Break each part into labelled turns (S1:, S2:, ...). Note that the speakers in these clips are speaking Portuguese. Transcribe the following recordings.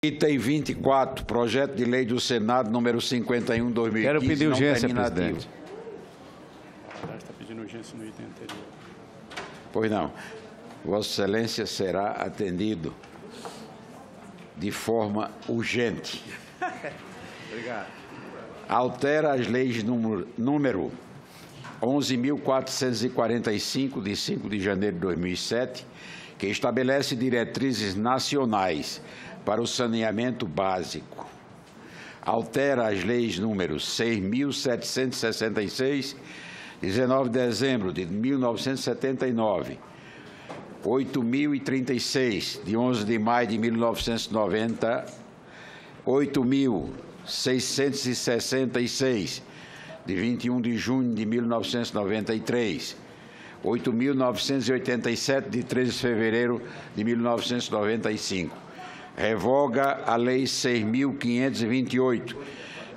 S1: Item 24, projeto de lei do Senado número 51/2015.
S2: Quero pedir urgência,
S1: terminativo.
S2: presidente.
S3: Está pedindo urgência no item anterior.
S1: Pois não. Vossa Excelência será atendido de forma urgente.
S2: Obrigado.
S1: Altera as leis número 11.445, de 5 de janeiro de 2007, que estabelece diretrizes nacionais para o saneamento básico. Altera as leis números 6.766, 19 de dezembro de 1979, 8.036, de 11 de maio de 1990, 8.666, de 21 de junho de 1993, 8.987, de 13 de fevereiro de 1995. Revoga a Lei 6.528,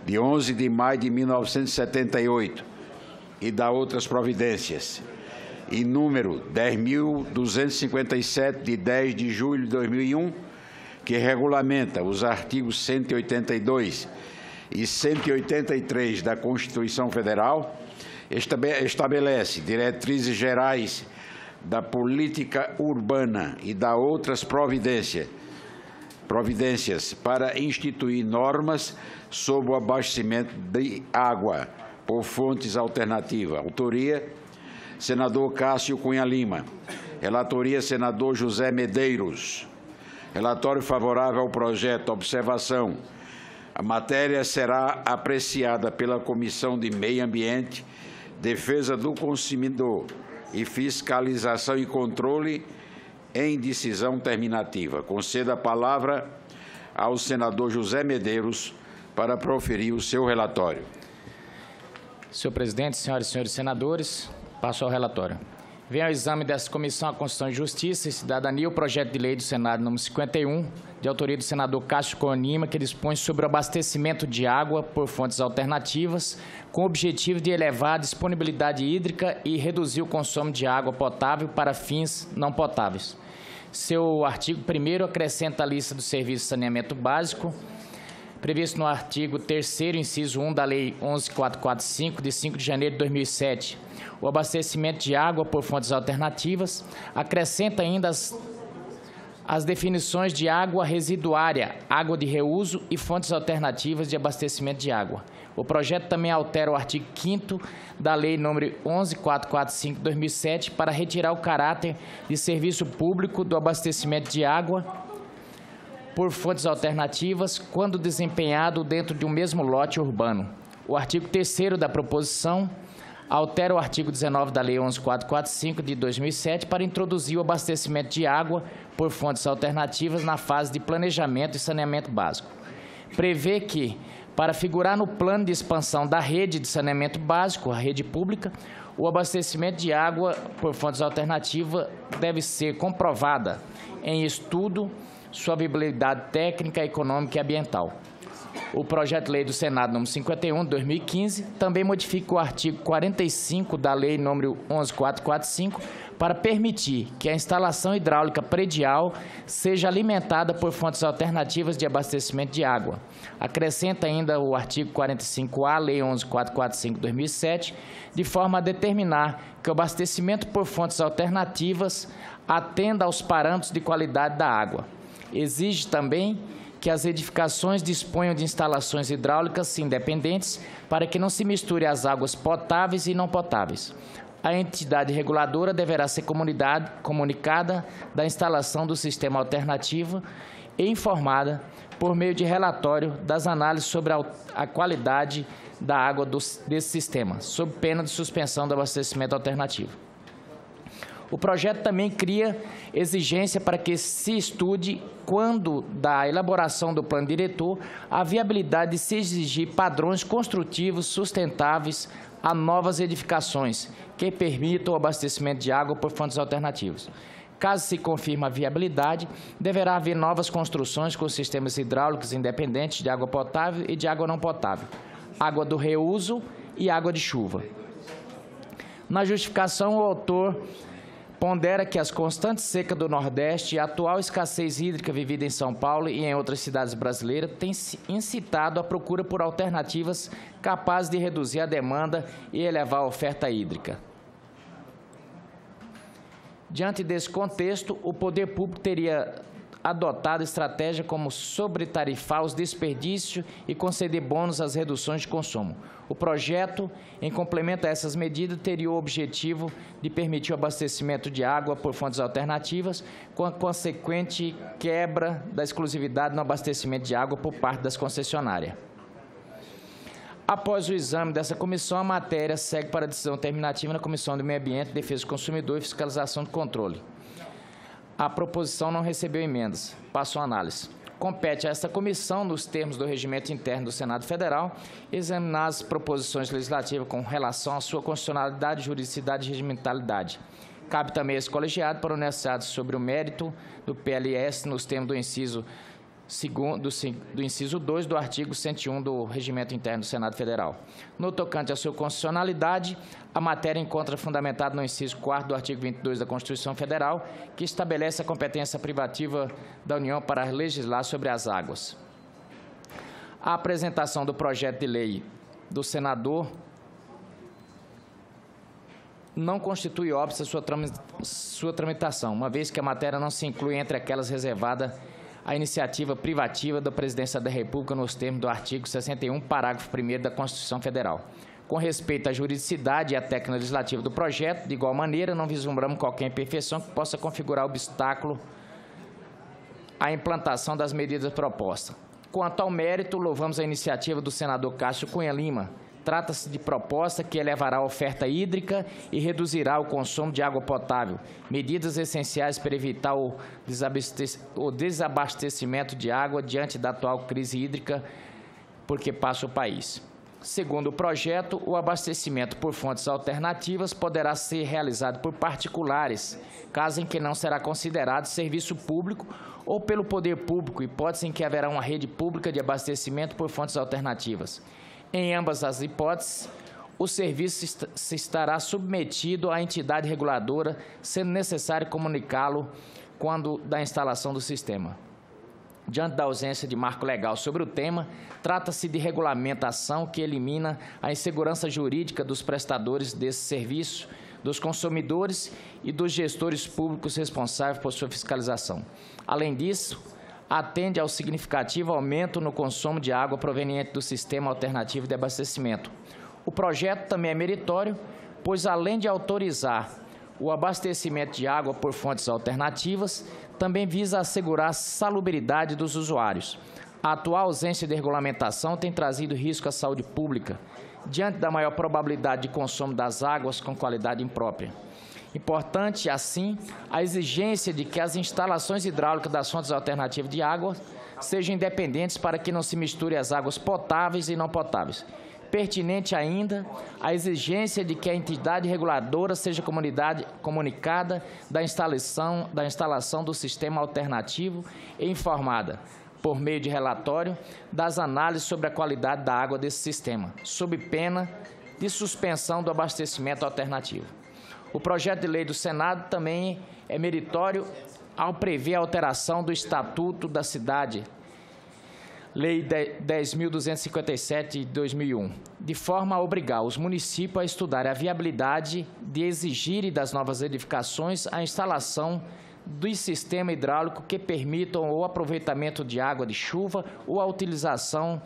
S1: de 11 de maio de 1978, e dá outras providências. E número 10.257, de 10 de julho de 2001, que regulamenta os artigos 182 e 183 da Constituição Federal, estabelece diretrizes gerais da política urbana e dá outras providências para instituir normas sobre o abastecimento de água por fontes alternativas. Autoria, senador Cássio Cunha Lima. Relatoria, senador José Medeiros. Relatório favorável ao projeto. Observação. A matéria será apreciada pela Comissão de Meio Ambiente, Defesa do Consumidor e Fiscalização e Controle em decisão terminativa. Concedo a palavra ao senador José Medeiros para proferir o seu relatório.
S4: Senhor presidente, senhoras e senhores senadores, passo ao relatório. Vem ao exame dessa Comissão a Constituição e Justiça e Cidadania o projeto de lei do Senado número 51, de autoria do senador Cássio Cunha Lima, que dispõe sobre o abastecimento de água por fontes alternativas, com o objetivo de elevar a disponibilidade hídrica e reduzir o consumo de água potável para fins não potáveis. Seu artigo 1º acrescenta a lista do serviço de saneamento básico, previsto no artigo 3º, inciso 1 da Lei 11.445, de 5 de janeiro de 2007, o abastecimento de água por fontes alternativas, acrescenta ainda as definições de água residuária, água de reuso e fontes alternativas de abastecimento de água. O projeto também altera o artigo 5º da Lei nº 11.445, de 2007, para retirar o caráter de serviço público do abastecimento de água por fontes alternativas quando desempenhado dentro de um mesmo lote urbano. O artigo 3º da proposição altera o artigo 19 da Lei 11.445, de 2007, para introduzir o abastecimento de água por fontes alternativas na fase de planejamento e saneamento básico. Prevê que, para figurar no plano de expansão da rede de saneamento básico, a rede pública, o abastecimento de água por fontes alternativas deve ser comprovada em estudo, sua viabilidade técnica, econômica e ambiental. O projeto de lei do Senado número 51, de 2015, também modifica o artigo 45 da Lei número 11.445 para permitir que a instalação hidráulica predial seja alimentada por fontes alternativas de abastecimento de água. Acrescenta ainda o artigo 45A, Lei 11.445, de 2007, de forma a determinar que o abastecimento por fontes alternativas atenda aos parâmetros de qualidade da água. Exige também que as edificações disponham de instalações hidráulicas independentes para que não se misture as águas potáveis e não potáveis. A entidade reguladora deverá ser comunicada da instalação do sistema alternativo e informada por meio de relatório das análises sobre a qualidade da água desse sistema, sob pena de suspensão do abastecimento alternativo. O projeto também cria exigência para que se estude, quando da elaboração do plano diretor, a viabilidade de se exigir padrões construtivos sustentáveis a novas edificações que permitam o abastecimento de água por fontes alternativas. Caso se confirme a viabilidade, deverá haver novas construções com sistemas hidráulicos independentes de água potável e de água não potável, água do reuso e água de chuva. Na justificação, o autor pondera que as constantes secas do Nordeste e a atual escassez hídrica vivida em São Paulo e em outras cidades brasileiras têm incitado a procura por alternativas capazes de reduzir a demanda e elevar a oferta hídrica. Diante desse contexto, o poder público teria adotado estratégia como sobretarifar os desperdícios e conceder bônus às reduções de consumo. O projeto, em complemento a essas medidas, teria o objetivo de permitir o abastecimento de água por fontes alternativas, com a consequente quebra da exclusividade no abastecimento de água por parte das concessionárias. Após o exame dessa comissão, a matéria segue para a decisão terminativa na Comissão do Meio Ambiente, Defesa do Consumidor e Fiscalização do Controle. A proposição não recebeu emendas. Passo a análise. Compete a esta comissão, nos termos do regimento interno do Senado Federal, examinar as proposições legislativas com relação à sua constitucionalidade, juridicidade e regimentalidade. Cabe também a esse colegiado pronunciar sobre o mérito do PLS nos termos do inciso 2 do artigo 101 do Regimento Interno do Senado Federal. No tocante à sua constitucionalidade, a matéria encontra fundamentada no inciso 4º do artigo 22 da Constituição Federal, que estabelece a competência privativa da União para legislar sobre as águas. A apresentação do projeto de lei do senador não constitui óbice a sua tramitação, uma vez que a matéria não se inclui entre aquelas reservadas à iniciativa privativa da Presidência da República nos termos do artigo 61, parágrafo 1º da Constituição Federal. Com respeito à juridicidade e à técnica legislativa do projeto, de igual maneira, não vislumbramos qualquer imperfeição que possa configurar obstáculo à implantação das medidas propostas. Quanto ao mérito, louvamos a iniciativa do senador Cássio Cunha Lima. Trata-se de proposta que elevará a oferta hídrica e reduzirá o consumo de água potável, medidas essenciais para evitar o desabastecimento de água diante da atual crise hídrica por que passa o país. Segundo o projeto, o abastecimento por fontes alternativas poderá ser realizado por particulares, caso em que não será considerado serviço público, ou pelo poder público, hipótese em que haverá uma rede pública de abastecimento por fontes alternativas. Em ambas as hipóteses, o serviço se estará submetido à entidade reguladora, sendo necessário comunicá-lo quando da instalação do sistema. Diante da ausência de marco legal sobre o tema, trata-se de regulamentação que elimina a insegurança jurídica dos prestadores desse serviço, dos consumidores e dos gestores públicos responsáveis por sua fiscalização. Além disso, atende ao significativo aumento no consumo de água proveniente do sistema alternativo de abastecimento. O projeto também é meritório, pois, além de autorizar o abastecimento de água por fontes alternativas, também visa assegurar a salubridade dos usuários. A atual ausência de regulamentação tem trazido risco à saúde pública, diante da maior probabilidade de consumo das águas com qualidade imprópria. Importante, assim, a exigência de que as instalações hidráulicas das fontes alternativas de água sejam independentes para que não se misture as águas potáveis e não potáveis. Pertinente ainda a exigência de que a entidade reguladora seja comunicada da instalação do sistema alternativo e informada, por meio de relatório, das análises sobre a qualidade da água desse sistema, sob pena de suspensão do abastecimento alternativo. O projeto de lei do Senado também é meritório ao prever a alteração do Estatuto da Cidade, Lei 10.257 de 2001, de forma a obrigar os municípios a estudar a viabilidade de exigirem das novas edificações a instalação do sistema hidráulico que permitam o aproveitamento de água de chuva ou a utilização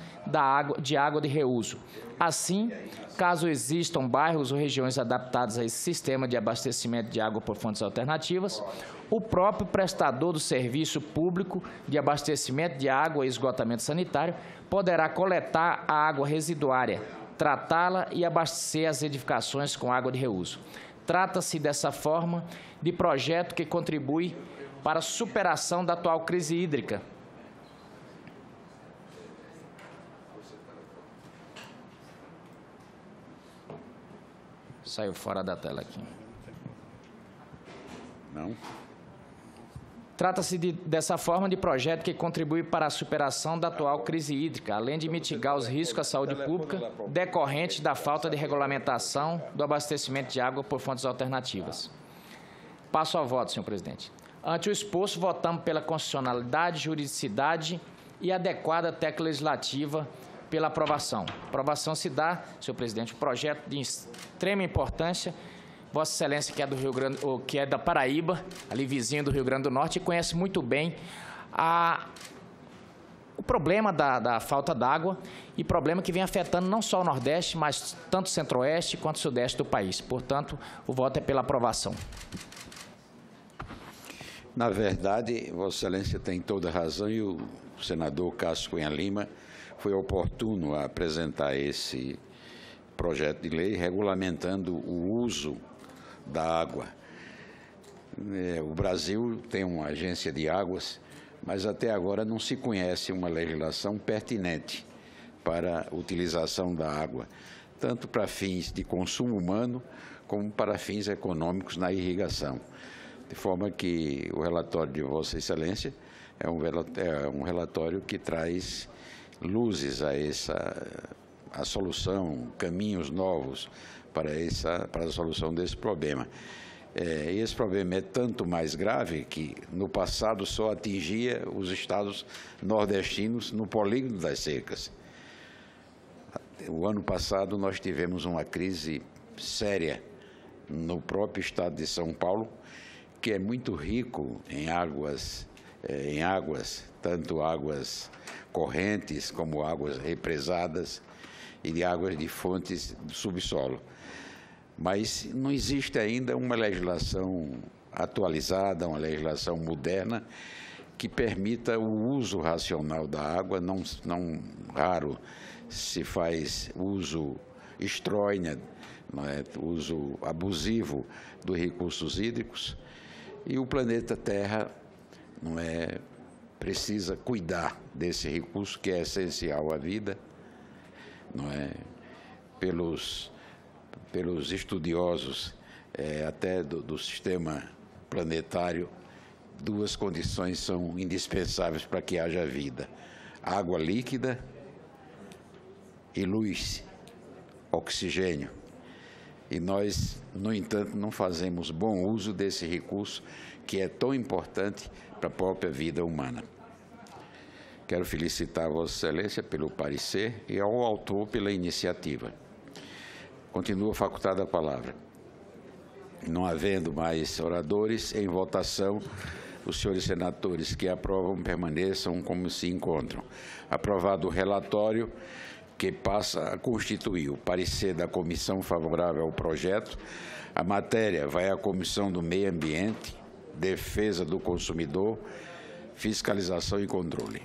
S4: de água de reuso. Assim, caso existam bairros ou regiões adaptadas a esse sistema de abastecimento de água por fontes alternativas, o próprio prestador do serviço público de abastecimento de água e esgotamento sanitário poderá coletar a água residuária, tratá-la e abastecer as edificações com água de reuso. Trata-se, dessa forma, de projeto que contribui para a superação da atual crise hídrica. Saiu fora da tela aqui.
S1: Não.
S4: Trata-se, dessa forma, de projeto que contribui para a superação da atual crise hídrica, além de mitigar os riscos à saúde pública decorrentes da falta de regulamentação do abastecimento de água por fontes alternativas. Passo ao voto, senhor presidente. Ante o exposto, votamos pela constitucionalidade, juridicidade e adequada técnica legislativa pela aprovação. A aprovação se dá, senhor presidente, um projeto de extrema importância. Vossa Excelência, que é da Paraíba, ali vizinho do Rio Grande do Norte, e conhece muito bem o problema da falta d'água e problema que vem afetando não só o Nordeste, mas tanto o Centro-Oeste quanto o Sudeste do país. Portanto, o voto é pela aprovação.
S1: Na verdade, Vossa Excelência tem toda a razão e o senador Cássio Cunha Lima foi oportuno a apresentar esse projeto de lei regulamentando o uso da água. O Brasil tem uma agência de águas, mas até agora não se conhece uma legislação pertinente para a utilização da água, tanto para fins de consumo humano como para fins econômicos na irrigação. De forma que o relatório de Vossa Excelência é um relatório que traz luzes a solução, caminhos novos para a solução desse problema. E esse problema é tanto mais grave que no passado só atingia os estados nordestinos no polígono das secas. O ano passado nós tivemos uma crise séria no próprio estado de São Paulo, que é muito rico em águas, tanto águas correntes como águas represadas e de águas de fontes do subsolo. Mas não existe ainda uma legislação atualizada, uma legislação moderna que permita o uso racional da água. Não raro se faz uso estróine, uso abusivo dos recursos hídricos, e o planeta Terra precisa cuidar desse recurso que é essencial à vida, pelos estudiosos até do sistema planetário. Duas condições são indispensáveis para que haja vida: água líquida e luz, oxigênio. E nós, no entanto, não fazemos bom uso desse recurso que é tão importante para a própria vida humana. Quero felicitar a Vossa Excelência pelo parecer e ao autor pela iniciativa. Continua facultada a palavra. Não havendo mais oradores, em votação, os senhores senadores que aprovam permaneçam como se encontram. Aprovado o relatório, que passa a constituir o parecer da comissão favorável ao projeto, a matéria vai à Comissão do Meio Ambiente, Defesa do Consumidor, Fiscalização e Controle.